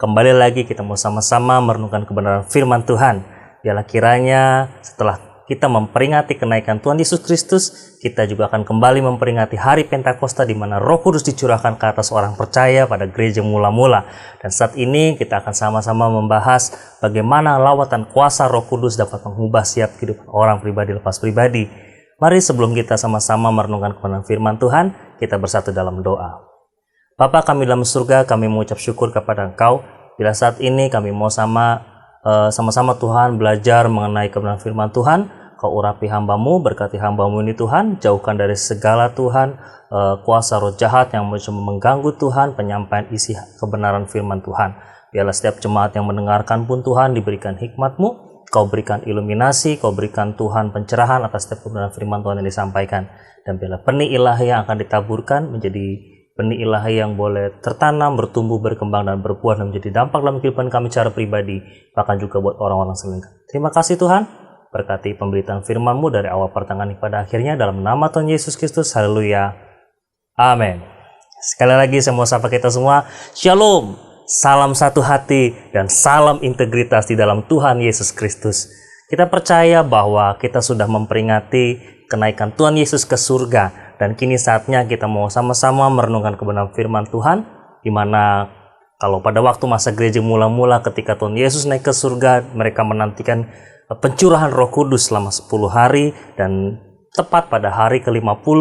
kembali lagi kita mau sama-sama merenungkan kebenaran firman Tuhan. Biarlah kiranya setelah kita memperingati kenaikan Tuhan Yesus Kristus, kita juga akan kembali memperingati hari Pentakosta di mana Roh Kudus dicurahkan ke atas orang percaya pada gereja mula-mula. Dan saat ini kita akan sama-sama membahas bagaimana lawatan kuasa Roh Kudus dapat mengubah setiap kehidupan orang pribadi lepas pribadi. Mari sebelum kita sama-sama merenungkan kebenaran firman Tuhan, kita bersatu dalam doa. Bapa kami dalam surga, kami mengucap syukur kepada Engkau bila saat ini kami mau sama-sama Tuhan belajar mengenai kebenaran firman Tuhan. Kau urapi hamba-Mu, berkati hamba-Mu ini Tuhan, jauhkan dari segala Tuhan kuasa roh jahat yang mencoba mengganggu Tuhan penyampaian isi kebenaran firman Tuhan. Biarlah setiap jemaat yang mendengarkan pun Tuhan diberikan hikmat-Mu, Kau berikan iluminasi, Kau berikan Tuhan pencerahan atas setiap kebenaran firman Tuhan yang disampaikan. Dan biarlah benih ilahi yang akan ditaburkan menjadi benih ilahi yang boleh tertanam, bertumbuh, berkembang, dan berbuah dan menjadi dampak dalam kehidupan kami secara pribadi, bahkan juga buat orang-orang sekeliling. Terima kasih Tuhan. Berkati pemberitaan firman-Mu dari awal pertengahan pada akhirnya dalam nama Tuhan Yesus Kristus. Haleluya. Amin. Sekali lagi saya mau sapa kita semua. Shalom. Salam satu hati dan salam integritas di dalam Tuhan Yesus Kristus. Kita percaya bahwa kita sudah memperingati kenaikan Tuhan Yesus ke surga. Dan kini saatnya kita mau sama-sama merenungkan kebenaran firman Tuhan. Di mana kalau pada waktu masa gereja mula-mula ketika Tuhan Yesus naik ke surga, mereka menantikan pencurahan Roh Kudus selama 10 hari, dan tepat pada hari ke-50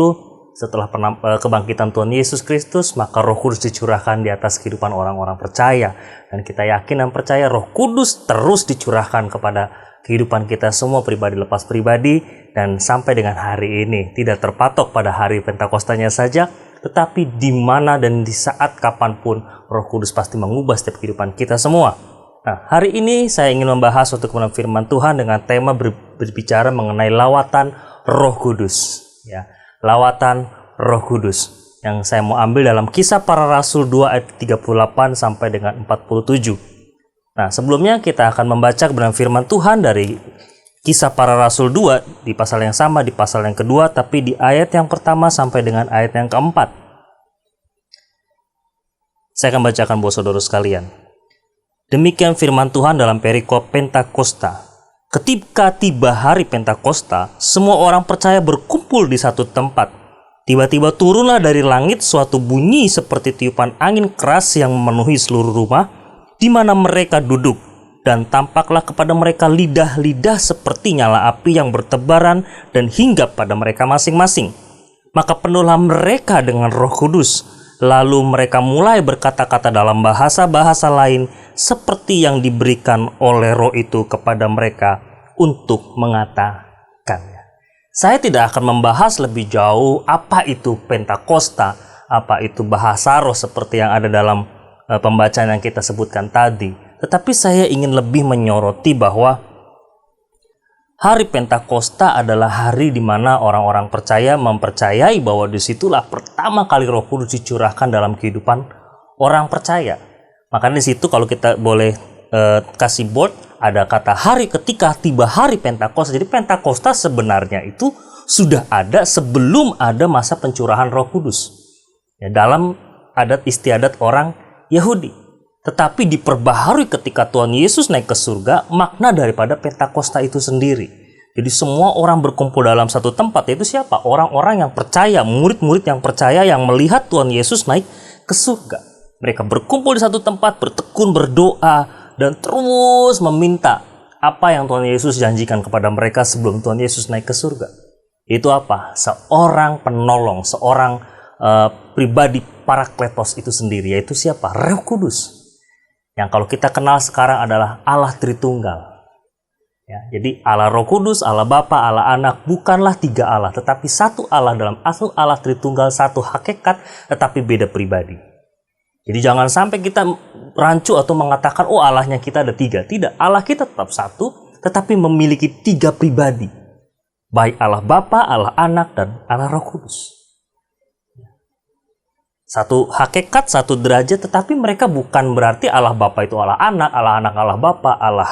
setelah kebangkitan Tuhan Yesus Kristus, maka Roh Kudus dicurahkan di atas kehidupan orang-orang percaya. Dan kita yakin dan percaya Roh Kudus terus dicurahkan kepada kehidupan kita semua pribadi lepas pribadi, dan sampai dengan hari ini tidak terpatok pada hari Pentakostanya saja, tetapi di mana dan di saat kapanpun Roh Kudus pasti mengubah setiap kehidupan kita semua. Nah, hari ini saya ingin membahas suatu kebenaran firman Tuhan dengan tema berbicara mengenai lawatan Roh Kudus. Ya, lawatan Roh Kudus yang saya mau ambil dalam Kisah Para Rasul 2 ayat 38 sampai dengan 47. Nah, sebelumnya kita akan membaca kebenaran firman Tuhan dari Kisah Para Rasul 2 di pasal yang sama, di pasal yang kedua, tapi di ayat yang pertama sampai dengan ayat yang keempat. Saya akan bacakan buat saudara sekalian. Demikian firman Tuhan dalam perikop Pentakosta. Ketika tiba hari Pentakosta, semua orang percaya berkumpul di satu tempat. Tiba-tiba turunlah dari langit suatu bunyi seperti tiupan angin keras yang memenuhi seluruh rumah di mana mereka duduk. Dan tampaklah kepada mereka lidah-lidah seperti nyala api yang bertebaran dan hinggap pada mereka masing-masing. Maka penuhlah mereka dengan Roh Kudus. Lalu mereka mulai berkata-kata dalam bahasa-bahasa lain seperti yang diberikan oleh Roh itu kepada mereka untuk mengatakannya. Saya tidak akan membahas lebih jauh apa itu Pentakosta, apa itu bahasa roh seperti yang ada dalam pembacaan yang kita sebutkan tadi. Tetapi saya ingin lebih menyoroti bahwa hari Pentakosta adalah hari di mana orang-orang percaya mempercayai bahwa disitulah pertama kali Roh Kudus dicurahkan dalam kehidupan orang percaya. Makanya di situ kalau kita boleh kasih board, ada kata hari ketika tiba hari Pentakosta. Jadi Pentakosta sebenarnya itu sudah ada sebelum ada masa pencurahan Roh Kudus. Ya, dalam adat istiadat orang Yahudi. Tetapi diperbaharui ketika Tuhan Yesus naik ke surga, makna daripada Pentakosta itu sendiri. Jadi semua orang berkumpul dalam satu tempat, yaitu siapa? Orang-orang yang percaya, murid-murid yang percaya yang melihat Tuhan Yesus naik ke surga. Mereka berkumpul di satu tempat, bertekun, berdoa, dan terus meminta apa yang Tuhan Yesus janjikan kepada mereka sebelum Tuhan Yesus naik ke surga. Itu apa? Seorang penolong, seorang pribadi Parakletos itu sendiri, yaitu siapa? Roh Kudus. Yang kalau kita kenal sekarang adalah Allah Tritunggal. Ya, jadi Allah Roh Kudus, Allah Bapa, Allah Anak bukanlah tiga Allah, tetapi satu Allah dalam asal Allah Tritunggal, satu hakikat, tetapi beda pribadi. Jadi jangan sampai kita rancu atau mengatakan, oh Allahnya kita ada tiga. Tidak, Allah kita tetap satu, tetapi memiliki tiga pribadi. Baik Allah Bapa, Allah Anak, dan Allah Roh Kudus. Satu hakikat, satu derajat, tetapi mereka bukan berarti Allah Bapa itu Allah Anak Allah Bapa, Allah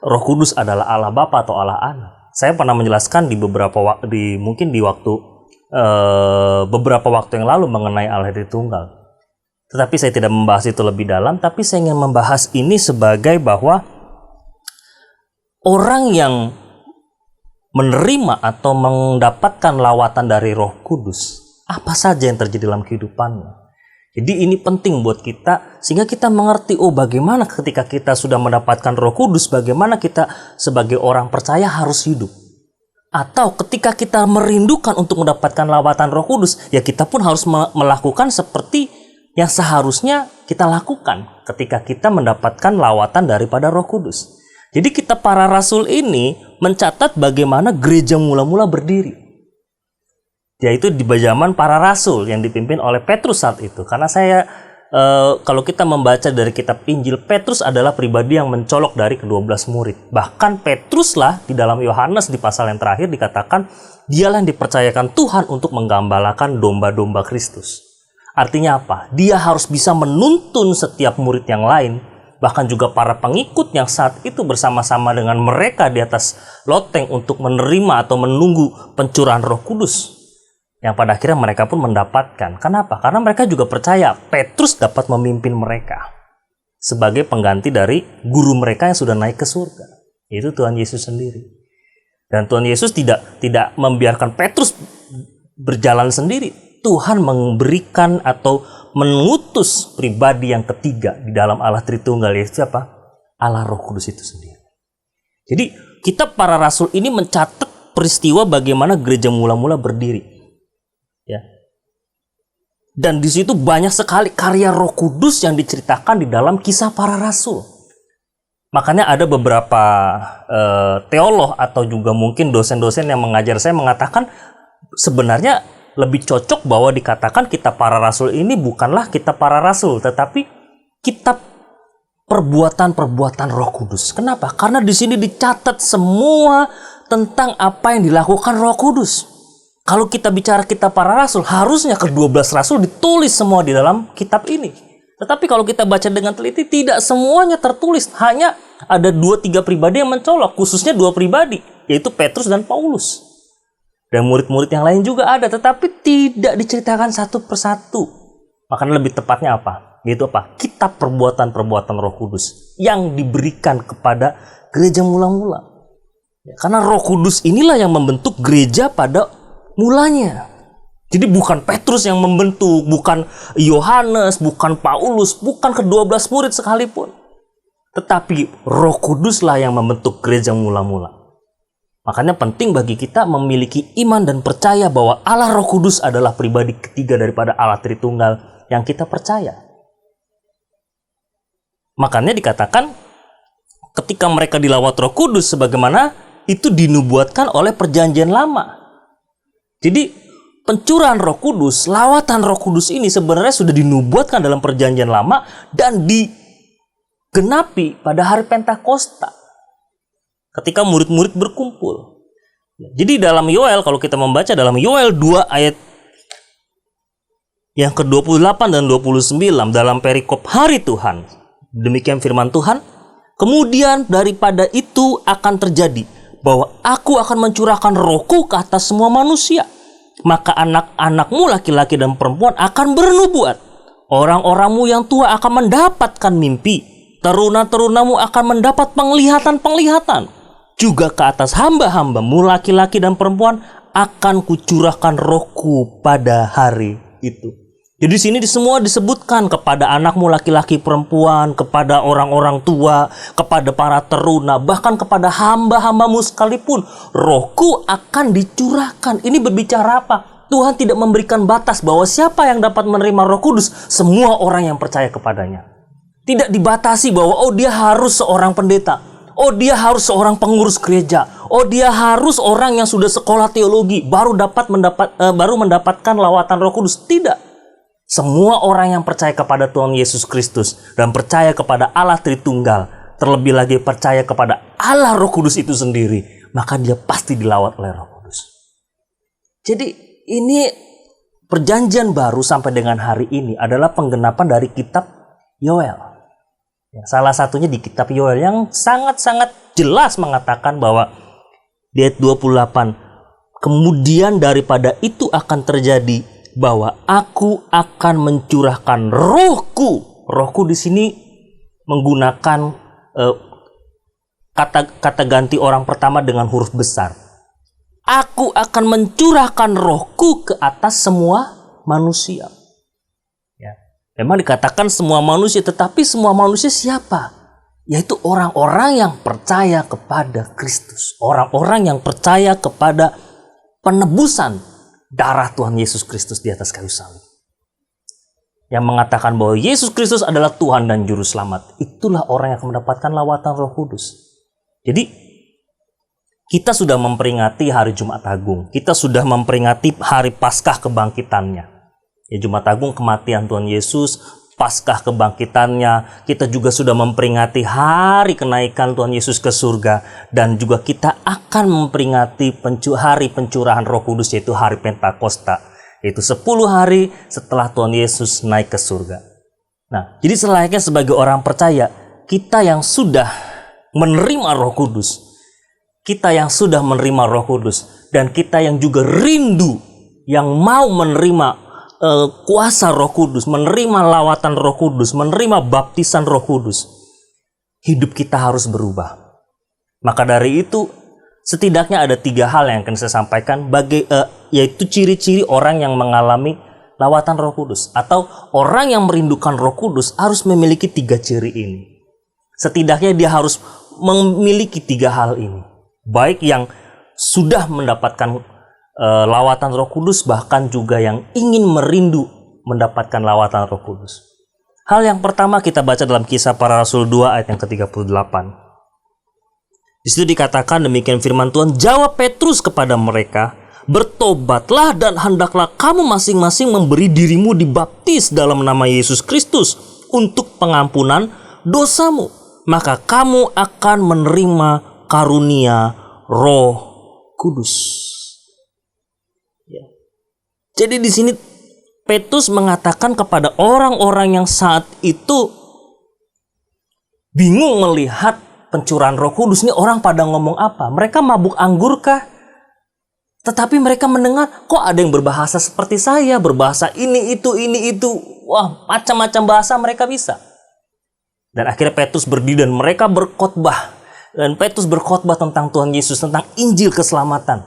Roh Kudus adalah Allah Bapa atau Allah Anak. Saya pernah menjelaskan di beberapa beberapa waktu yang lalu mengenai Allah Tritunggal. Tetapi saya tidak membahas itu lebih dalam, tapi saya ingin membahas ini sebagai bahwa orang yang menerima atau mendapatkan lawatan dari Roh Kudus, apa saja yang terjadi dalam kehidupannya. Jadi ini penting buat kita, sehingga kita mengerti, bagaimana ketika kita sudah mendapatkan Roh Kudus, bagaimana kita sebagai orang percaya harus hidup. Atau ketika kita merindukan untuk mendapatkan lawatan Roh Kudus, ya kita pun harus melakukan seperti yang seharusnya kita lakukan ketika kita mendapatkan lawatan daripada Roh Kudus. Jadi kita para rasul ini mencatat bagaimana gereja mula-mula berdiri. Yaitu di zaman para rasul yang dipimpin oleh Petrus saat itu. Karena kalau kita membaca dari kitab Injil, Petrus adalah pribadi yang mencolok dari ke-12 murid. Bahkan Petruslah di dalam Yohanes di pasal yang terakhir dikatakan, dialah yang dipercayakan Tuhan untuk menggembalakan domba-domba Kristus. Artinya apa? Dia harus bisa menuntun setiap murid yang lain, bahkan juga para pengikut yang saat itu bersama-sama dengan mereka di atas loteng untuk menerima atau menunggu pencurahan Roh Kudus. Yang pada akhirnya mereka pun mendapatkan. Kenapa? Karena mereka juga percaya Petrus dapat memimpin mereka sebagai pengganti dari guru mereka yang sudah naik ke surga, yaitu Tuhan Yesus sendiri. Dan Tuhan Yesus tidak membiarkan Petrus berjalan sendiri. Tuhan memberikan atau mengutus pribadi yang ketiga di dalam Allah Tritunggal, yaitu siapa? Allah Roh Kudus itu sendiri. Jadi kita para rasul ini mencatat peristiwa bagaimana gereja mula-mula berdiri. Ya. Dan di situ banyak sekali karya Roh Kudus yang diceritakan di dalam kisah para rasul. Makanya ada beberapa teolog atau juga mungkin dosen-dosen yang mengajar saya mengatakan sebenarnya lebih cocok bahwa dikatakan kitab para rasul ini bukanlah kitab para rasul, tetapi kitab perbuatan-perbuatan Roh Kudus. Kenapa? Karena di sini dicatat semua tentang apa yang dilakukan Roh Kudus. Kalau kita bicara kitab para rasul, harusnya ke-12 rasul ditulis semua di dalam kitab ini. Tetapi kalau kita baca dengan teliti, tidak semuanya tertulis. Hanya ada 2-3 pribadi yang mencolok, khususnya 2 pribadi, yaitu Petrus dan Paulus. Dan murid-murid yang lain juga ada, tetapi tidak diceritakan satu persatu. Makanya lebih tepatnya apa? Yaitu apa? Kitab perbuatan-perbuatan Roh Kudus yang diberikan kepada gereja mula-mula. Karena Roh Kudus inilah yang membentuk gereja pada mulanya. Jadi bukan Petrus yang membentuk, bukan Yohanes, bukan Paulus, bukan ke-12 murid sekalipun. Tetapi Roh Kuduslah yang membentuk gereja mula-mula. Makanya penting bagi kita memiliki iman dan percaya bahwa Allah Roh Kudus adalah pribadi ketiga daripada Allah Tritunggal yang kita percaya. Makanya dikatakan ketika mereka dilawat Roh Kudus sebagaimana itu dinubuatkan oleh Perjanjian Lama. Jadi pencurahan Roh Kudus, lawatan Roh Kudus ini sebenarnya sudah dinubuatkan dalam Perjanjian Lama dan digenapi pada hari Pentakosta ketika murid-murid berkumpul. Jadi dalam Yoel, kalau kita membaca dalam Yoel 2 ayat yang ke-28 dan 29 dalam perikop hari Tuhan, demikian firman Tuhan, kemudian daripada itu akan terjadi bahwa aku akan mencurahkan rohku ke atas semua manusia. Maka anak-anakmu laki-laki dan perempuan akan bernubuat. Orang-orangmu yang tua akan mendapatkan mimpi. Teruna-terunamu akan mendapat penglihatan-penglihatan. Juga ke atas hamba-hambamu laki-laki dan perempuan akan kucurahkan rohku pada hari itu. Jadi di sini semua disebutkan kepada anakmu laki-laki perempuan, kepada orang-orang tua, kepada para teruna, bahkan kepada hamba-hambamu sekalipun. Rohku akan dicurahkan. Ini berbicara apa? Tuhan tidak memberikan batas bahwa siapa yang dapat menerima Roh Kudus, semua orang yang percaya kepadanya. Tidak dibatasi bahwa dia harus seorang pendeta, dia harus seorang pengurus gereja, dia harus orang yang sudah sekolah teologi baru mendapatkan lawatan Roh Kudus. Tidak. Semua orang yang percaya kepada Tuhan Yesus Kristus dan percaya kepada Allah Tritunggal, terlebih lagi percaya kepada Allah Roh Kudus itu sendiri, maka dia pasti dilawat oleh Roh Kudus. Jadi ini perjanjian baru sampai dengan hari ini adalah penggenapan dari kitab Yoel. Salah satunya di kitab Yoel yang sangat-sangat jelas mengatakan bahwa di ayat 28, kemudian daripada itu akan terjadi bahwa aku akan mencurahkan rohku. Rohku di sini menggunakan kata ganti orang pertama dengan huruf besar. Aku akan mencurahkan rohku ke atas semua manusia. Ya. Memang dikatakan semua manusia, tetapi semua manusia siapa? Yaitu orang-orang yang percaya kepada Kristus. Orang-orang yang percaya kepada penebusan darah Tuhan Yesus Kristus di atas kayu salib. Yang mengatakan bahwa Yesus Kristus adalah Tuhan dan Juru Selamat. Itulah orang yang akan mendapatkan lawatan Roh Kudus. Jadi, kita sudah memperingati hari Jumat Agung. Kita sudah memperingati hari Paskah kebangkitannya. Ya, Jumat Agung kematian Tuhan Yesus, Paskah kebangkitannya. Kita juga sudah memperingati hari kenaikan Tuhan Yesus ke surga. Dan juga kita akan memperingati hari pencurahan Roh Kudus, yaitu hari Pentakosta. Yaitu 10 hari setelah Tuhan Yesus naik ke surga. Nah, jadi selayaknya sebagai orang percaya, kita yang sudah menerima Roh Kudus, kita yang sudah menerima Roh Kudus, dan kita yang juga rindu, yang mau menerima kuasa Roh Kudus, menerima lawatan Roh Kudus, menerima baptisan Roh Kudus, hidup kita harus berubah. Maka dari itu, setidaknya ada 3 hal yang akan saya sampaikan, yaitu ciri-ciri orang yang mengalami lawatan Roh Kudus, atau orang yang merindukan Roh Kudus harus memiliki 3 ciri ini. Setidaknya dia harus memiliki 3 hal ini. Baik yang sudah mendapatkan lawatan Roh Kudus, bahkan juga yang ingin merindu mendapatkan lawatan Roh Kudus. Hal yang pertama kita baca dalam Kisah Para Rasul 2 ayat yang ke-38. Di situ dikatakan demikian firman Tuhan, jawab Petrus kepada mereka, bertobatlah dan hendaklah kamu masing-masing memberi dirimu dibaptis dalam nama Yesus Kristus untuk pengampunan dosamu, maka kamu akan menerima karunia Roh Kudus. Ya. Jadi di sini Petrus mengatakan kepada orang-orang yang saat itu bingung melihat pencurahan Roh Kudus. Ini orang pada ngomong apa? Mereka mabuk anggur kah? Tetapi mereka mendengar, kok ada yang berbahasa seperti saya, berbahasa ini itu. Wah, macam-macam bahasa mereka bisa. Dan akhirnya Petrus berdiri dan mereka berkhotbah. Dan Petrus berkhotbah tentang Tuhan Yesus, tentang Injil keselamatan.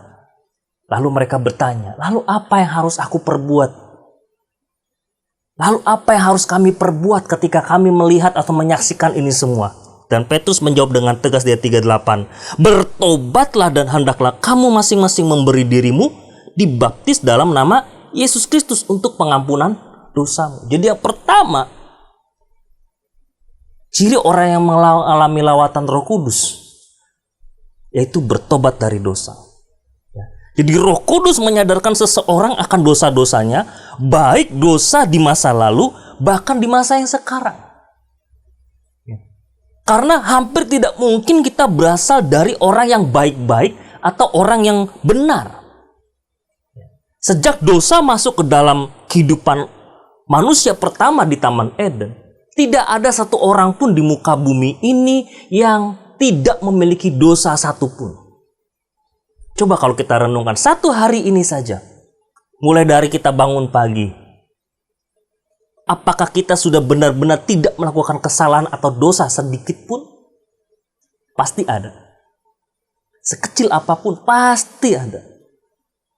Lalu mereka bertanya, lalu apa yang harus aku perbuat? Lalu apa yang harus kami perbuat ketika kami melihat atau menyaksikan ini semua? Dan Petrus menjawab dengan tegas di ayat 38, bertobatlah dan hendaklah kamu masing-masing memberi dirimu dibaptis dalam nama Yesus Kristus untuk pengampunan dosamu. Jadi yang pertama, ciri orang yang mengalami lawatan Roh Kudus, yaitu bertobat dari dosa. Jadi Roh Kudus menyadarkan seseorang akan dosa-dosanya, baik dosa di masa lalu, bahkan di masa yang sekarang. Karena hampir tidak mungkin kita berasal dari orang yang baik-baik atau orang yang benar. Sejak dosa masuk ke dalam kehidupan manusia pertama di Taman Eden, tidak ada satu orang pun di muka bumi ini yang tidak memiliki dosa satupun. Coba kalau kita renungkan satu hari ini saja, mulai dari kita bangun pagi, apakah kita sudah benar-benar tidak melakukan kesalahan atau dosa sedikit pun? Pasti ada. Sekecil apapun pasti ada.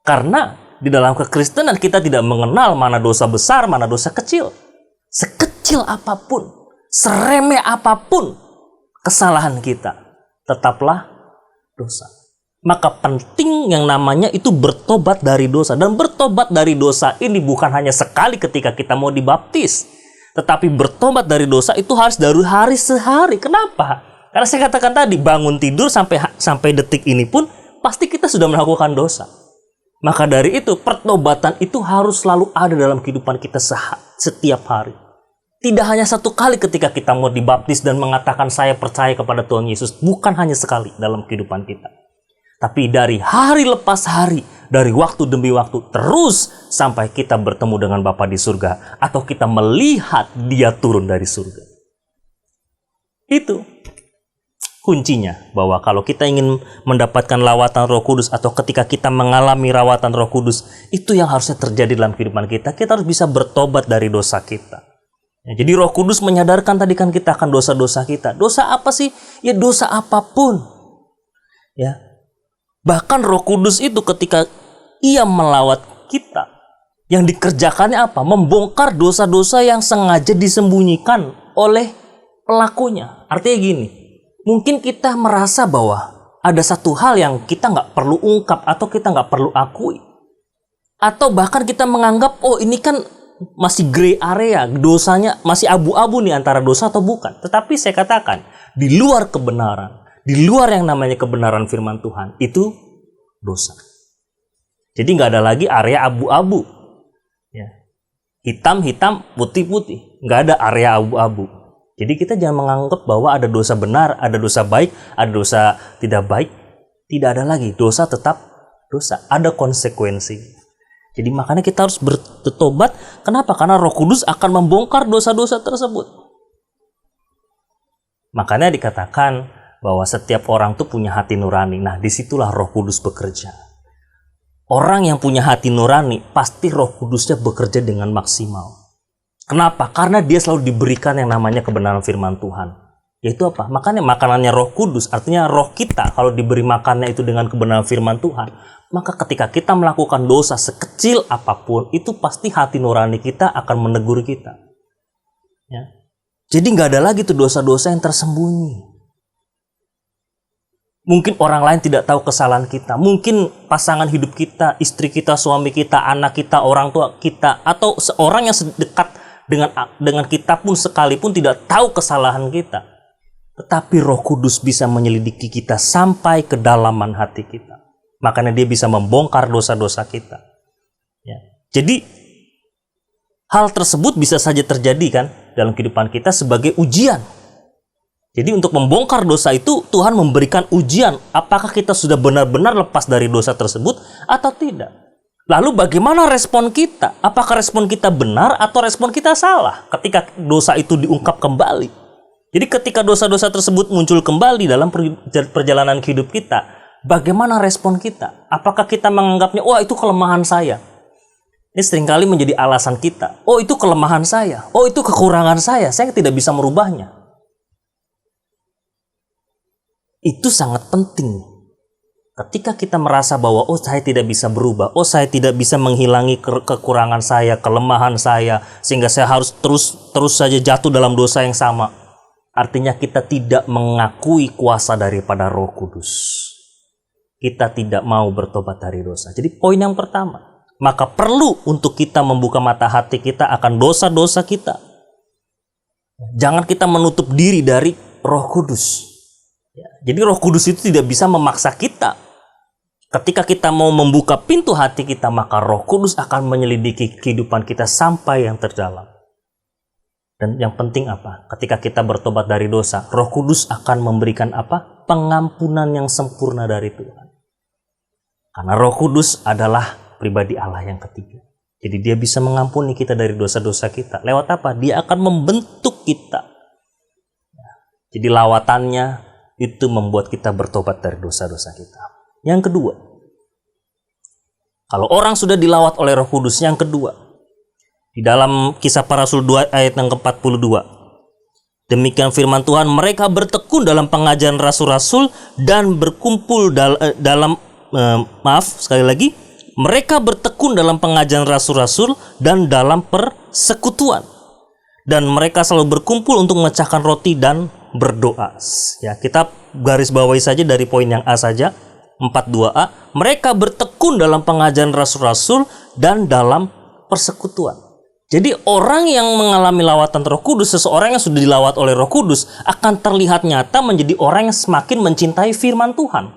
Karena di dalam kekristenan kita tidak mengenal mana dosa besar, mana dosa kecil. Sekecil apapun, seremeh apapun kesalahan kita, tetaplah dosa. Maka penting yang namanya itu bertobat dari dosa. Dan bertobat dari dosa ini bukan hanya sekali ketika kita mau dibaptis. Tetapi bertobat dari dosa itu harus dari hari sehari. Kenapa? Karena saya katakan tadi, bangun tidur sampai detik ini pun pasti kita sudah melakukan dosa. Maka dari itu pertobatan itu harus selalu ada dalam kehidupan kita setiap hari. Tidak hanya satu kali ketika kita mau dibaptis dan mengatakan saya percaya kepada Tuhan Yesus. Bukan hanya sekali dalam kehidupan kita. Tapi dari hari lepas hari, dari waktu demi waktu, terus sampai kita bertemu dengan Bapa di surga, atau kita melihat Dia turun dari surga. Itu. kuncinya bahwa kalau kita ingin mendapatkan lawatan Roh Kudus atau ketika kita mengalami lawatan Roh Kudus, itu yang harusnya terjadi dalam kehidupan kita. Kita harus bisa bertobat dari dosa kita. Ya, jadi Roh Kudus menyadarkan tadi kan kita akan dosa-dosa kita. Dosa apa sih? Ya dosa apapun. Ya. Bahkan Roh Kudus itu ketika Ia melawat kita, yang dikerjakannya apa? Membongkar dosa-dosa yang sengaja disembunyikan oleh pelakunya. Artinya gini, mungkin kita merasa bahwa ada satu hal yang kita nggak perlu ungkap atau kita nggak perlu akui. Atau bahkan kita menganggap, oh ini kan masih gray area, dosanya masih abu-abu nih antara dosa atau bukan. Tetapi saya katakan, di luar kebenaran, di luar yang namanya kebenaran firman Tuhan, itu dosa. Jadi nggak ada lagi area abu-abu. Ya. Hitam-hitam, putih-putih. Nggak ada area abu-abu. Jadi kita jangan menganggap bahwa ada dosa benar, ada dosa baik, ada dosa tidak baik. Tidak ada lagi. Dosa tetap dosa. Ada konsekuensi. Jadi makanya kita harus bertobat. Kenapa? Karena Roh Kudus akan membongkar dosa-dosa tersebut. Makanya dikatakan bahwa setiap orang tuh punya hati nurani. Nah, disitulah Roh Kudus bekerja. Orang yang punya hati nurani, pasti Roh Kudusnya bekerja dengan maksimal. Kenapa? Karena dia selalu diberikan yang namanya kebenaran firman Tuhan. Yaitu apa? Makanya makanannya Roh Kudus, artinya roh kita kalau diberi makannya itu dengan kebenaran firman Tuhan, maka ketika kita melakukan dosa sekecil apapun, itu pasti hati nurani kita akan menegur kita. Ya. Jadi nggak ada lagi tuh dosa-dosa yang tersembunyi. Mungkin orang lain tidak tahu kesalahan kita. Mungkin pasangan hidup kita, istri kita, suami kita, anak kita, orang tua kita, atau seorang yang dekat dengan kita pun sekalipun tidak tahu kesalahan kita. Tetapi Roh Kudus bisa menyelidiki kita sampai kedalaman hati kita. Makanya dia bisa membongkar dosa-dosa kita. Ya. Jadi hal tersebut bisa saja terjadi kan dalam kehidupan kita sebagai ujian. Jadi untuk membongkar dosa itu Tuhan memberikan ujian. Apakah kita sudah benar-benar lepas dari dosa tersebut atau tidak? Lalu bagaimana respon kita? Apakah respon kita benar atau respon kita salah ketika dosa itu diungkap kembali? Jadi ketika dosa-dosa tersebut muncul kembali dalam perjalanan hidup kita, bagaimana respon kita? Apakah kita menganggapnya, wah itu kelemahan saya? Ini seringkali menjadi alasan kita. Oh itu kelemahan saya. Oh itu kekurangan saya tidak bisa merubahnya. Itu sangat penting. Ketika kita merasa bahwa oh saya tidak bisa berubah, oh saya tidak bisa menghilangi kekurangan saya, kelemahan saya, sehingga saya harus terus saja jatuh dalam dosa yang sama. Artinya kita tidak mengakui kuasa daripada Roh Kudus. Kita tidak mau bertobat dari dosa. Jadi poin yang pertama, maka perlu untuk kita membuka mata hati kita akan dosa-dosa kita. Jangan kita menutup diri dari Roh Kudus. Jadi Roh Kudus itu tidak bisa memaksa kita. Ketika kita mau membuka pintu hati kita, maka Roh Kudus akan menyelidiki kehidupan kita sampai yang terdalam. Dan yang penting apa? Ketika kita bertobat dari dosa, Roh Kudus akan memberikan apa? Pengampunan yang sempurna dari Tuhan. Karena Roh Kudus adalah pribadi Allah yang ketiga. Jadi dia bisa mengampuni kita dari dosa-dosa kita. Lewat apa? Dia akan membentuk kita. Jadi lawatannya itu membuat kita bertobat dari dosa-dosa kita. Yang kedua, kalau orang sudah dilawat oleh Roh Kudus, yang kedua, di dalam Kisah Para Rasul 2 ayat yang ke-42, demikian firman Tuhan, mereka bertekun dalam pengajaran rasul-rasul dan berkumpul mereka bertekun dalam pengajaran rasul-rasul dan dalam persekutuan. Dan mereka selalu berkumpul untuk memecahkan roti dan berdoa. Ya, kita garis bawahi saja dari poin yang A saja. 42a, mereka bertekun dalam pengajaran rasul-rasul dan dalam persekutuan. Jadi orang yang mengalami lawatan Roh Kudus, seseorang yang sudah dilawat oleh Roh Kudus, akan terlihat nyata menjadi orang yang semakin mencintai firman Tuhan.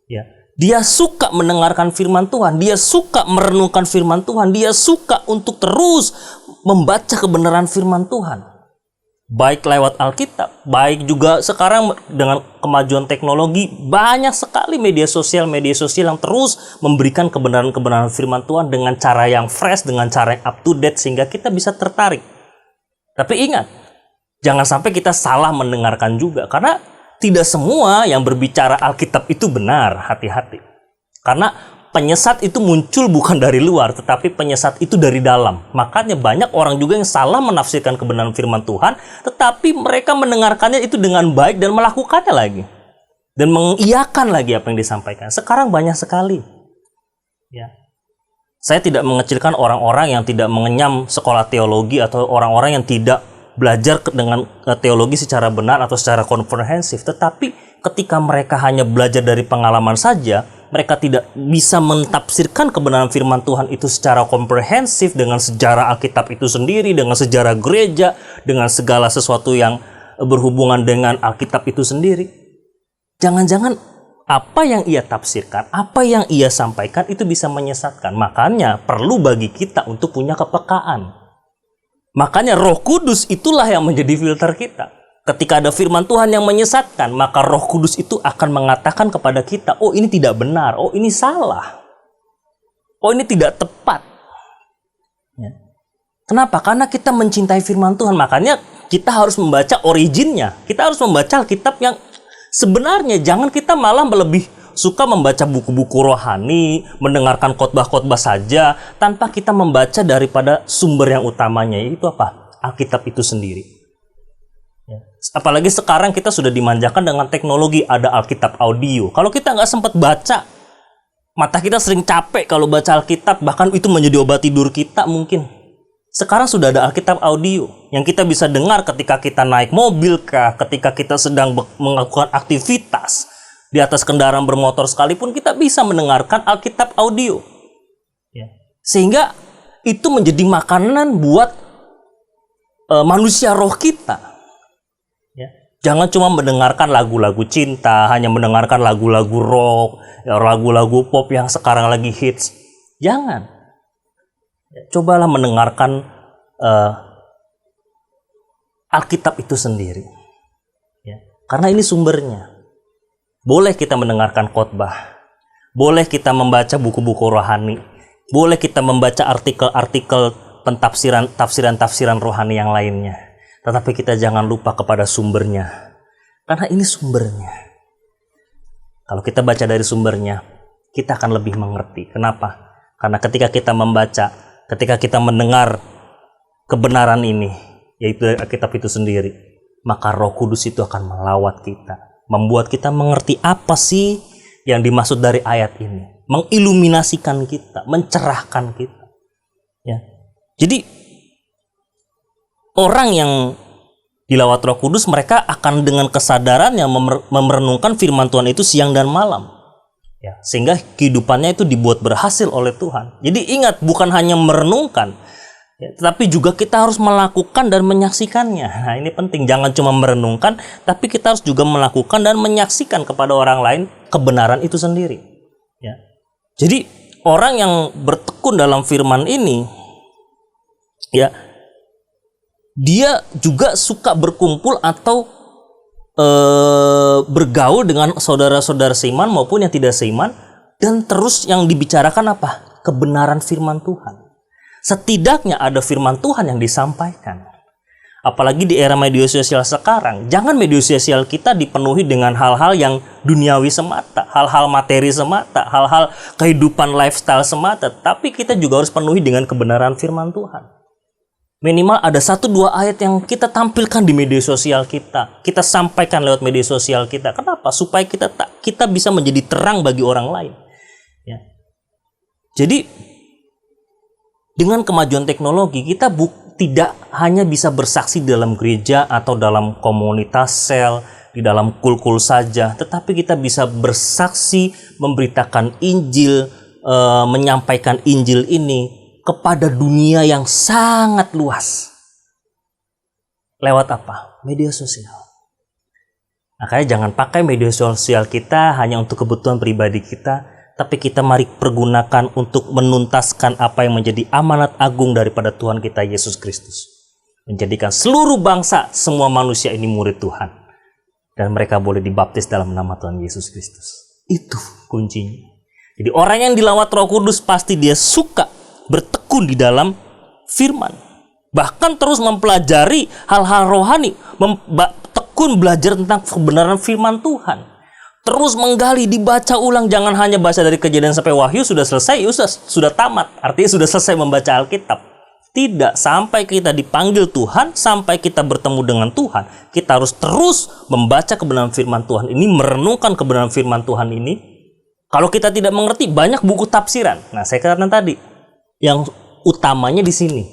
Ya, dia suka mendengarkan firman Tuhan, dia suka merenungkan firman Tuhan, dia suka untuk terus membaca kebenaran firman Tuhan. Baik lewat Alkitab, baik juga sekarang dengan kemajuan teknologi, banyak sekali media sosial yang terus memberikan kebenaran-kebenaran firman Tuhan dengan cara yang fresh, dengan cara yang up to date, sehingga kita bisa tertarik. Tapi ingat, jangan sampai kita salah mendengarkan juga, karena tidak semua yang berbicara Alkitab itu benar, hati-hati. Karena penyesat itu muncul bukan dari luar, tetapi penyesat itu dari dalam. Makanya banyak orang juga yang salah menafsirkan kebenaran firman Tuhan, tetapi mereka mendengarkannya itu dengan baik dan melakukannya lagi. Dan mengiyakan lagi apa yang disampaikan. Sekarang banyak sekali. Ya. Saya tidak mengecilkan orang-orang yang tidak mengenyam sekolah teologi atau orang-orang yang tidak belajar dengan teologi secara benar atau secara komprehensif, tetapi ketika mereka hanya belajar dari pengalaman saja, mereka tidak bisa mentafsirkan kebenaran firman Tuhan itu secara komprehensif dengan sejarah Alkitab itu sendiri, dengan sejarah gereja, dengan segala sesuatu yang berhubungan dengan Alkitab itu sendiri. Jangan-jangan apa yang ia tafsirkan, apa yang ia sampaikan itu bisa menyesatkan. Makanya perlu bagi kita untuk punya kepekaan. Makanya Roh Kudus itulah yang menjadi filter kita. Ketika ada firman Tuhan yang menyesatkan, maka Roh Kudus itu akan mengatakan kepada kita, oh ini tidak benar, oh ini salah, oh ini tidak tepat. Ya. Kenapa? Karena kita mencintai firman Tuhan, makanya kita harus membaca originnya. Kita harus membaca Alkitab yang sebenarnya. Jangan kita malah lebih suka membaca buku-buku rohani, mendengarkan khotbah-khotbah saja, tanpa kita membaca daripada sumber yang utamanya, yaitu apa? Alkitab itu sendiri. Ya. Apalagi sekarang kita sudah dimanjakan dengan teknologi, ada Alkitab audio. Kalau kita nggak sempat baca, mata kita sering capek kalau baca Alkitab, bahkan itu menjadi obat tidur kita mungkin. Sekarang sudah ada Alkitab audio yang kita bisa dengar ketika kita naik mobil kah, ketika kita sedang melakukan aktivitas di atas kendaraan bermotor sekalipun, kita bisa mendengarkan Alkitab audio. Ya. Sehingga itu menjadi makanan buat manusia roh kita. Ya. Jangan cuma mendengarkan lagu-lagu cinta, hanya mendengarkan lagu-lagu rock, ya, lagu-lagu pop yang sekarang lagi hits. Jangan. Ya, cobalah mendengarkan Alkitab itu sendiri. Ya. Karena ini sumbernya. Boleh kita mendengarkan khotbah, boleh kita membaca buku-buku rohani, boleh kita membaca artikel-artikel tafsiran rohani yang lainnya. Tetapi kita jangan lupa kepada sumbernya. Karena ini sumbernya. Kalau kita baca dari sumbernya, kita akan lebih mengerti. Kenapa? Karena ketika kita membaca, ketika kita mendengar kebenaran ini, yaitu Alkitab itu sendiri, maka Roh Kudus itu akan melawat kita. Membuat kita mengerti apa sih yang dimaksud dari ayat ini. Mengiluminasikan kita, mencerahkan kita. Ya. Jadi, orang yang dilawat Roh Kudus, mereka akan dengan kesadaran yang merenungkan firman Tuhan itu siang dan malam. Ya. Sehingga kehidupannya itu dibuat berhasil oleh Tuhan. Jadi ingat, bukan hanya merenungkan, ya, tetapi juga kita harus melakukan dan menyaksikannya. Nah, ini penting. Jangan cuma merenungkan, tapi kita harus juga melakukan dan menyaksikan kepada orang lain kebenaran itu sendiri. Ya. Jadi orang yang bertekun dalam firman ini, ya, dia juga suka berkumpul atau bergaul dengan saudara-saudara seiman maupun yang tidak seiman, dan terus yang dibicarakan apa? Kebenaran firman Tuhan. Setidaknya ada firman Tuhan yang disampaikan. Apalagi di era media sosial sekarang, jangan media sosial kita dipenuhi dengan hal-hal yang duniawi semata, hal-hal materi semata, hal-hal kehidupan lifestyle semata, tapi kita juga harus penuhi dengan kebenaran firman Tuhan. Minimal ada 1-2 ayat yang kita tampilkan di media sosial kita, kita sampaikan lewat media sosial kita. Kenapa? Supaya kita bisa menjadi terang bagi orang lain. Ya. Jadi dengan kemajuan teknologi, kita tidak hanya bisa bersaksi di dalam gereja atau dalam komunitas sel, di dalam kul-kul saja, tetapi kita bisa bersaksi, memberitakan Injil, menyampaikan Injil ini kepada dunia yang sangat luas. Lewat apa? Media sosial. Makanya jangan pakai media sosial kita hanya untuk kebutuhan pribadi kita, tapi kita mari pergunakan untuk menuntaskan apa yang menjadi amanat agung daripada Tuhan kita Yesus Kristus. Menjadikan seluruh bangsa, semua manusia ini murid Tuhan. Dan mereka boleh dibaptis dalam nama Tuhan Yesus Kristus. Itu kuncinya. Jadi orang yang dilawat Roh Kudus pasti dia suka bertekun di dalam firman. Bahkan terus mempelajari hal-hal rohani. tekun belajar tentang kebenaran firman Tuhan. Terus menggali, dibaca ulang. Jangan hanya baca dari Kejadian sampai Wahyu, sudah selesai, sudah tamat. Artinya sudah selesai membaca Alkitab. Tidak, sampai kita dipanggil Tuhan, sampai kita bertemu dengan Tuhan, kita harus terus membaca kebenaran firman Tuhan ini, merenungkan kebenaran firman Tuhan ini. Kalau kita tidak mengerti, banyak buku tafsiran. Nah, saya katakan tadi, yang utamanya di sini.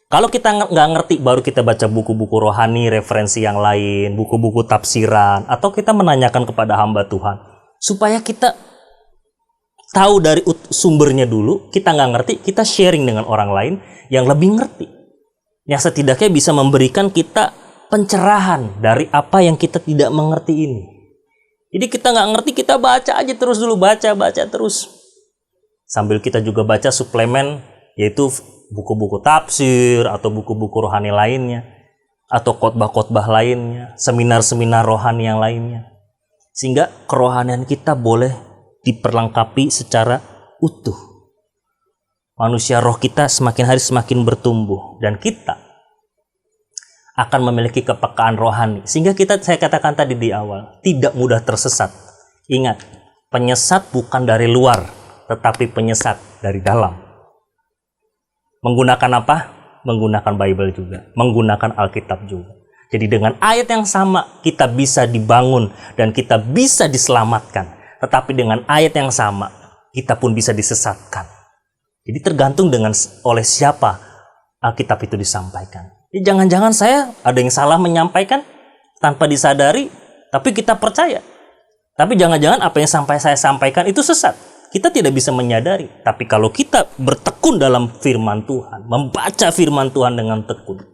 Kalau kita nggak ngerti, baru kita baca buku-buku rohani, referensi yang lain, buku-buku tafsiran, atau kita menanyakan kepada hamba Tuhan. Supaya kita tahu dari sumbernya dulu, kita nggak ngerti, kita sharing dengan orang lain yang lebih ngerti. Yang setidaknya bisa memberikan kita pencerahan dari apa yang kita tidak mengerti ini. Jadi kita nggak ngerti, kita baca aja terus dulu, baca terus. Sambil kita juga baca suplemen, yaitu buku-buku tafsir atau buku-buku rohani lainnya, atau khotbah-khotbah lainnya, seminar-seminar rohani yang lainnya, sehingga kerohanian kita boleh diperlengkapi secara utuh. Manusia roh kita semakin hari semakin bertumbuh, dan kita akan memiliki kepekaan rohani, sehingga kita, saya katakan tadi di awal, tidak mudah tersesat. Ingat, penyesat bukan dari luar, tetapi penyesat dari dalam. Menggunakan apa? Menggunakan Bible juga, menggunakan Alkitab juga. Jadi dengan ayat yang sama kita bisa dibangun dan kita bisa diselamatkan. Tetapi dengan ayat yang sama kita pun bisa disesatkan. Jadi tergantung dengan oleh siapa Alkitab itu disampaikan. Jadi jangan-jangan saya ada yang salah menyampaikan tanpa disadari, tapi kita percaya. Tapi jangan-jangan apa yang saya sampaikan itu sesat. Kita tidak bisa menyadari. Tapi kalau kita bertekun dalam firman Tuhan, membaca firman Tuhan dengan tekun,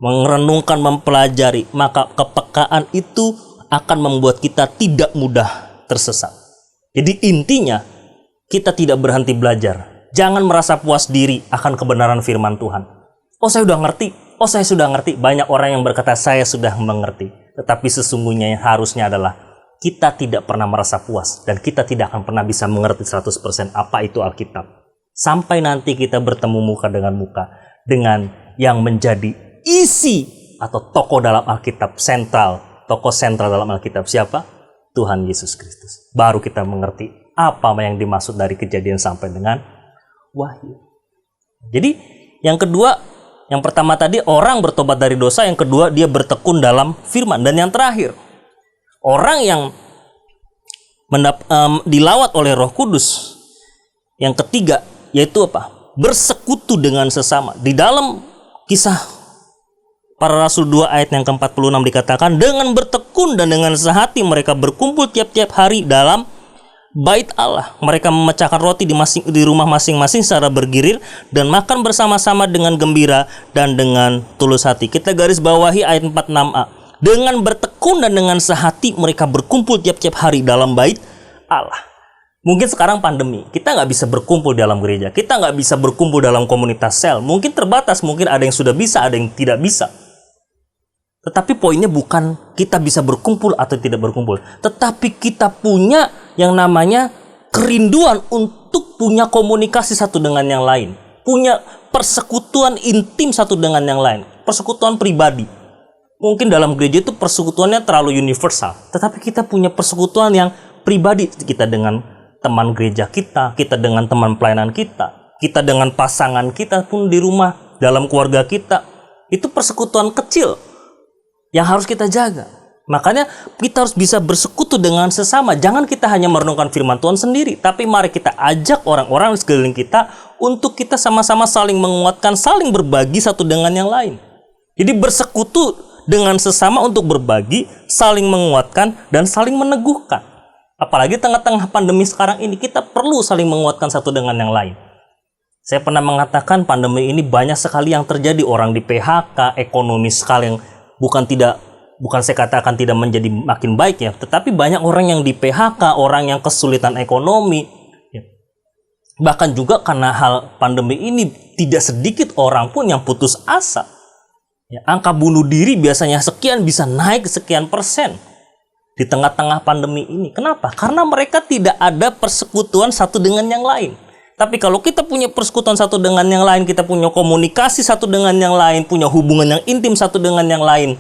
merenungkan, mempelajari, maka kepekaan itu akan membuat kita tidak mudah tersesat. Jadi intinya, kita tidak berhenti belajar. Jangan merasa puas diri akan kebenaran firman Tuhan. Oh, saya sudah ngerti. Oh, saya sudah ngerti. Banyak orang yang berkata, saya sudah mengerti. Tetapi sesungguhnya yang harusnya adalah kita tidak pernah merasa puas dan kita tidak akan pernah bisa mengerti 100% apa itu Alkitab. Sampai nanti kita bertemu muka dengan yang menjadi isi atau tokoh dalam Alkitab sentral, tokoh sentral dalam Alkitab siapa? Tuhan Yesus Kristus. Baru kita mengerti apa yang dimaksud dari Kejadian sampai dengan Wahyu. Jadi yang kedua, yang pertama tadi orang bertobat dari dosa, yang kedua dia bertekun dalam firman, dan yang terakhir orang yang dilawat oleh Roh Kudus, yang ketiga yaitu apa? Bersekutu dengan sesama. Di dalam Kisah Para Rasul 2 ayat yang ke-46 dikatakan, dengan bertekun dan dengan sehati mereka berkumpul tiap-tiap hari dalam bait Allah. Mereka memecahkan roti di rumah masing-masing secara bergilir dan makan bersama-sama dengan gembira dan dengan tulus hati. Kita garis bawahi ayat 46a. Dengan bertekun dan dengan sehati mereka berkumpul tiap-tiap hari dalam bait Allah. Mungkin sekarang pandemi, kita nggak bisa berkumpul dalam gereja, kita nggak bisa berkumpul dalam komunitas sel. Mungkin terbatas, mungkin ada yang sudah bisa, ada yang tidak bisa. Tetapi poinnya bukan kita bisa berkumpul atau tidak berkumpul, tetapi kita punya yang namanya kerinduan untuk punya komunikasi satu dengan yang lain, punya persekutuan intim satu dengan yang lain, persekutuan pribadi. Mungkin dalam gereja itu persekutuannya terlalu universal, tetapi kita punya persekutuan yang pribadi, kita dengan teman gereja kita dengan teman pelayanan kita dengan pasangan kita pun di rumah, dalam keluarga kita. Itu persekutuan kecil yang harus kita jaga. Makanya kita harus bisa bersekutu dengan sesama. Jangan kita hanya merenungkan firman Tuhan sendiri, tapi mari kita ajak orang-orang di sekeliling kita untuk kita sama-sama saling menguatkan, saling berbagi satu dengan yang lain. Jadi bersekutu dengan sesama untuk berbagi, saling menguatkan, dan saling meneguhkan. Apalagi tengah-tengah pandemi sekarang ini, kita perlu saling menguatkan satu dengan yang lain. Saya pernah mengatakan pandemi ini banyak sekali yang terjadi. Orang di PHK, ekonomi sekali yang bukan saya katakan tidak menjadi makin baik ya, tetapi banyak orang yang di PHK, orang yang kesulitan ekonomi. Bahkan juga karena hal pandemi ini, tidak sedikit orang pun yang putus asa. Ya, angka bunuh diri biasanya sekian bisa naik sekian persen di tengah-tengah pandemi ini. Kenapa? Karena mereka tidak ada persekutuan satu dengan yang lain. Tapi kalau kita punya persekutuan satu dengan yang lain, kita punya komunikasi satu dengan yang lain, punya hubungan yang intim satu dengan yang lain,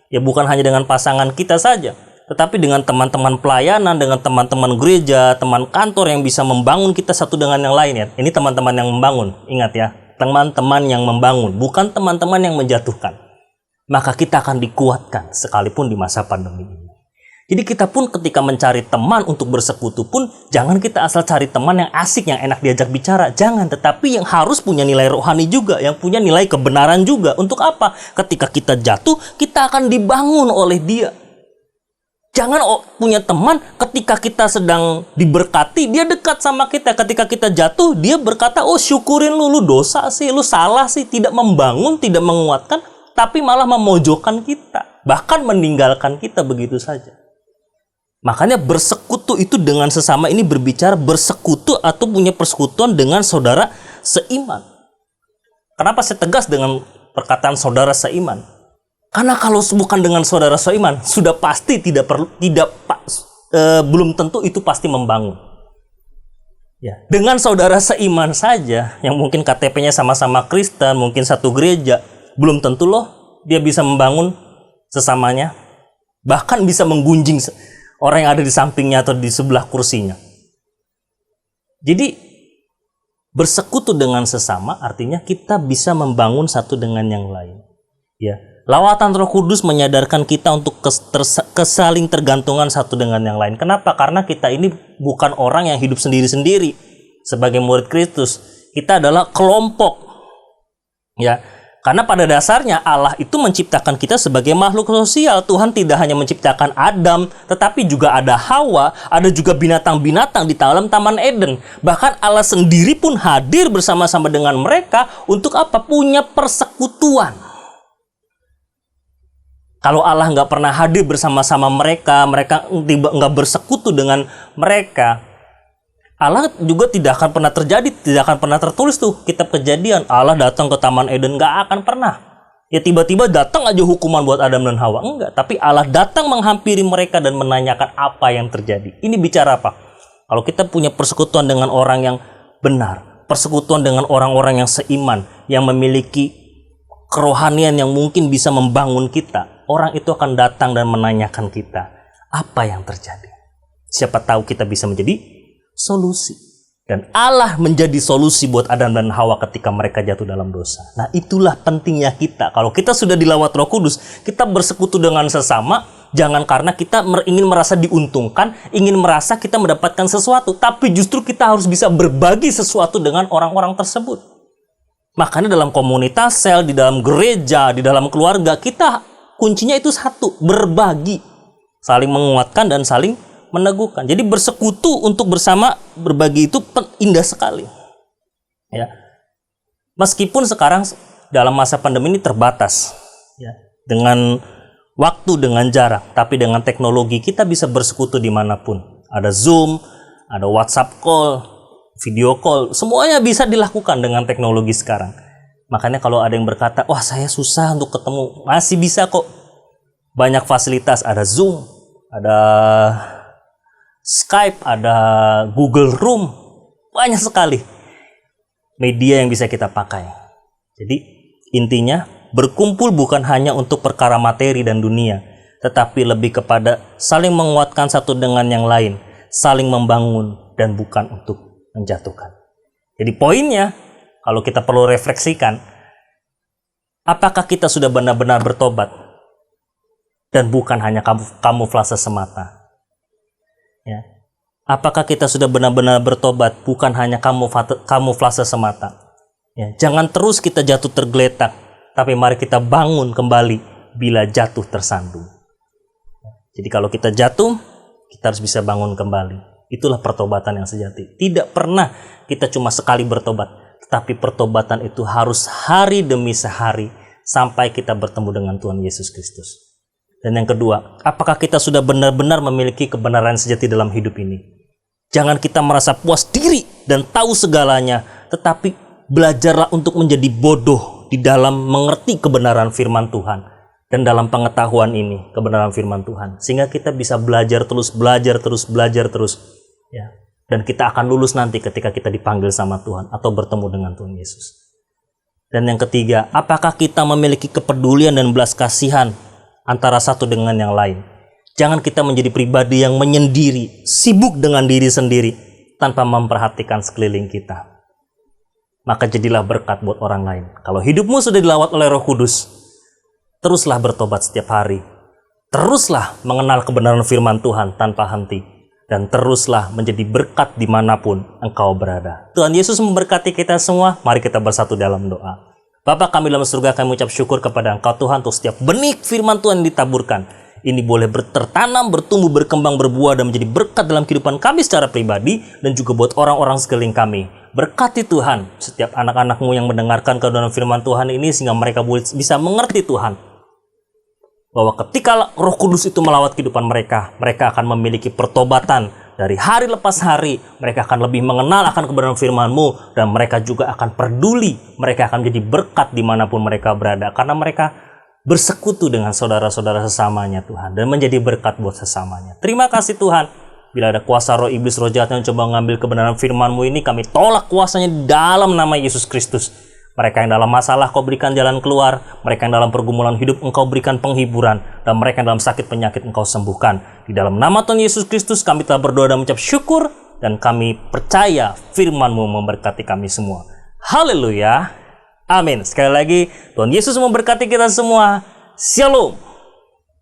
Ya bukan hanya dengan pasangan kita saja, tetapi dengan teman-teman pelayanan, dengan teman-teman gereja, teman kantor yang bisa membangun kita satu dengan yang lain ya. Ini teman-teman yang membangun, ingat ya, teman-teman yang membangun, bukan teman-teman yang menjatuhkan. Maka kita akan dikuatkan sekalipun di masa pandemi ini. Jadi kita pun ketika mencari teman untuk bersekutu pun, jangan kita asal cari teman yang asik, yang enak diajak bicara. Jangan, tetapi yang harus punya nilai rohani juga, yang punya nilai kebenaran juga. Untuk apa? Ketika kita jatuh, kita akan dibangun oleh dia. Jangan punya teman ketika kita sedang diberkati, dia dekat sama kita. Ketika kita jatuh, dia berkata, oh syukurin lu dosa sih, lu salah sih. Tidak membangun, tidak menguatkan, tapi malah memojokkan kita. Bahkan meninggalkan kita begitu saja. Makanya bersekutu itu dengan sesama ini berbicara bersekutu atau punya persekutuan dengan saudara seiman. Kenapa saya tegas dengan perkataan saudara seiman? Karena kalau bukan dengan saudara seiman, sudah pasti belum tentu itu pasti membangun. Ya, dengan saudara seiman saja, yang mungkin KTP-nya sama-sama Kristen, mungkin satu gereja, belum tentu loh dia bisa membangun sesamanya, bahkan bisa menggunjing orang yang ada di sampingnya atau di sebelah kursinya. Jadi bersekutu dengan sesama artinya kita bisa membangun satu dengan yang lain. Ya, lawatan Roh Kudus menyadarkan kita untuk kesaling tergantungan satu dengan yang lain. Kenapa? Karena kita ini bukan orang yang hidup sendiri-sendiri. Sebagai murid Kristus, kita adalah kelompok. Ya. Karena pada dasarnya Allah itu menciptakan kita sebagai makhluk sosial. Tuhan tidak hanya menciptakan Adam, tetapi juga ada Hawa, ada juga binatang-binatang di dalam Taman Eden. Bahkan Allah sendiri pun hadir bersama-sama dengan mereka untuk apa? Punya persekutuan. Kalau Allah nggak pernah hadir bersama-sama mereka nggak bersekutu dengan mereka, Allah juga tidak akan pernah terjadi, tidak akan pernah tertulis tuh kitab Kejadian. Allah datang ke Taman Eden, nggak akan pernah. Ya tiba-tiba datang aja hukuman buat Adam dan Hawa. Enggak, tapi Allah datang menghampiri mereka dan menanyakan apa yang terjadi. Ini bicara apa? Kalau kita punya persekutuan dengan orang yang benar, persekutuan dengan orang-orang yang seiman, yang memiliki kerohanian yang mungkin bisa membangun kita, orang itu akan datang dan menanyakan kita, apa yang terjadi? Siapa tahu kita bisa menjadi solusi. Dan Allah menjadi solusi buat Adam dan Hawa ketika mereka jatuh dalam dosa. Nah itulah pentingnya kita. Kalau kita sudah dilawat Roh Kudus, kita bersekutu dengan sesama, jangan karena kita ingin merasa diuntungkan, ingin merasa kita mendapatkan sesuatu, tapi justru kita harus bisa berbagi sesuatu dengan orang-orang tersebut. Makanya dalam komunitas sel, di dalam gereja, di dalam keluarga, kita kuncinya itu satu, berbagi. Saling menguatkan dan saling meneguhkan. Jadi bersekutu untuk bersama berbagi itu indah sekali. Ya. Meskipun sekarang dalam masa pandemi ini terbatas, ya, dengan waktu, dengan jarak, tapi dengan teknologi kita bisa bersekutu dimanapun. Ada Zoom, ada WhatsApp call, video call, semuanya bisa dilakukan dengan teknologi sekarang. Makanya kalau ada yang berkata, wah saya susah untuk ketemu, masih bisa kok. Banyak fasilitas, ada Zoom, ada Skype, ada Google Room, banyak sekali media yang bisa kita pakai. Jadi intinya berkumpul bukan hanya untuk perkara materi dan dunia, tetapi lebih kepada saling menguatkan satu dengan yang lain, saling membangun dan bukan untuk menjatuhkan. Jadi poinnya, kalau kita perlu refleksikan, apakah kita sudah benar-benar bertobat dan bukan hanya kamuflase semata? Ya. Apakah kita sudah benar-benar bertobat bukan hanya kamuflase semata? Ya. Jangan terus kita jatuh tergeletak, tapi mari kita bangun kembali bila jatuh tersandung. Jadi kalau kita jatuh, kita harus bisa bangun kembali. Itulah pertobatan yang sejati. Tidak pernah kita cuma sekali bertobat, tetapi pertobatan itu harus hari demi sehari sampai kita bertemu dengan Tuhan Yesus Kristus. Dan yang kedua, apakah kita sudah benar-benar memiliki kebenaran sejati dalam hidup ini? Jangan kita merasa puas diri dan tahu segalanya, tetapi belajarlah untuk menjadi bodoh di dalam mengerti kebenaran firman Tuhan. Dan dalam pengetahuan ini, kebenaran firman Tuhan. Sehingga kita bisa belajar terus. Ya. Dan kita akan lulus nanti ketika kita dipanggil sama Tuhan atau bertemu dengan Tuhan Yesus. Dan yang ketiga, apakah kita memiliki kepedulian dan belas kasihan antara satu dengan yang lain. Jangan kita menjadi pribadi yang menyendiri, sibuk dengan diri sendiri, tanpa memperhatikan sekeliling kita. Maka jadilah berkat buat orang lain. Kalau hidupmu sudah dilawat oleh Roh Kudus, teruslah bertobat setiap hari. Teruslah mengenal kebenaran firman Tuhan tanpa henti. Dan teruslah menjadi berkat dimanapun engkau berada. Tuhan Yesus memberkati kita semua. Mari kita bersatu dalam doa. Bapa kami dalam surga, kami mengucap syukur kepada Engkau Tuhan untuk setiap benih firman Tuhan yang ditaburkan. Ini boleh tertanam, bertumbuh, berkembang, berbuah, dan menjadi berkat dalam kehidupan kami secara pribadi dan juga buat orang-orang sekeliling kami. Berkati Tuhan setiap anak-anak-Mu yang mendengarkan kebenaran firman Tuhan ini sehingga mereka bisa mengerti Tuhan. Bahwa ketika Roh Kudus itu melawat kehidupan mereka, mereka akan memiliki pertobatan dari hari lepas hari. Mereka akan lebih mengenal akan kebenaran firman-Mu dan mereka juga akan peduli. Mereka akan menjadi berkat dimanapun mereka berada karena mereka bersekutu dengan saudara-saudara sesamanya Tuhan dan menjadi berkat buat sesamanya. Terima kasih Tuhan. Bila ada kuasa roh iblis, roh jahat yang coba mengambil kebenaran firman-Mu ini, kami tolak kuasanya dalam nama Yesus Kristus. Mereka yang dalam masalah, Kau berikan jalan keluar. Mereka yang dalam pergumulan hidup, Engkau berikan penghiburan. Dan mereka yang dalam sakit penyakit, Engkau sembuhkan. Di dalam nama Tuhan Yesus Kristus, kami telah berdoa dan mengucap syukur. Dan kami percaya firman-Mu memberkati kami semua. Haleluya. Amin. Sekali lagi, Tuhan Yesus memberkati kita semua. Shalom.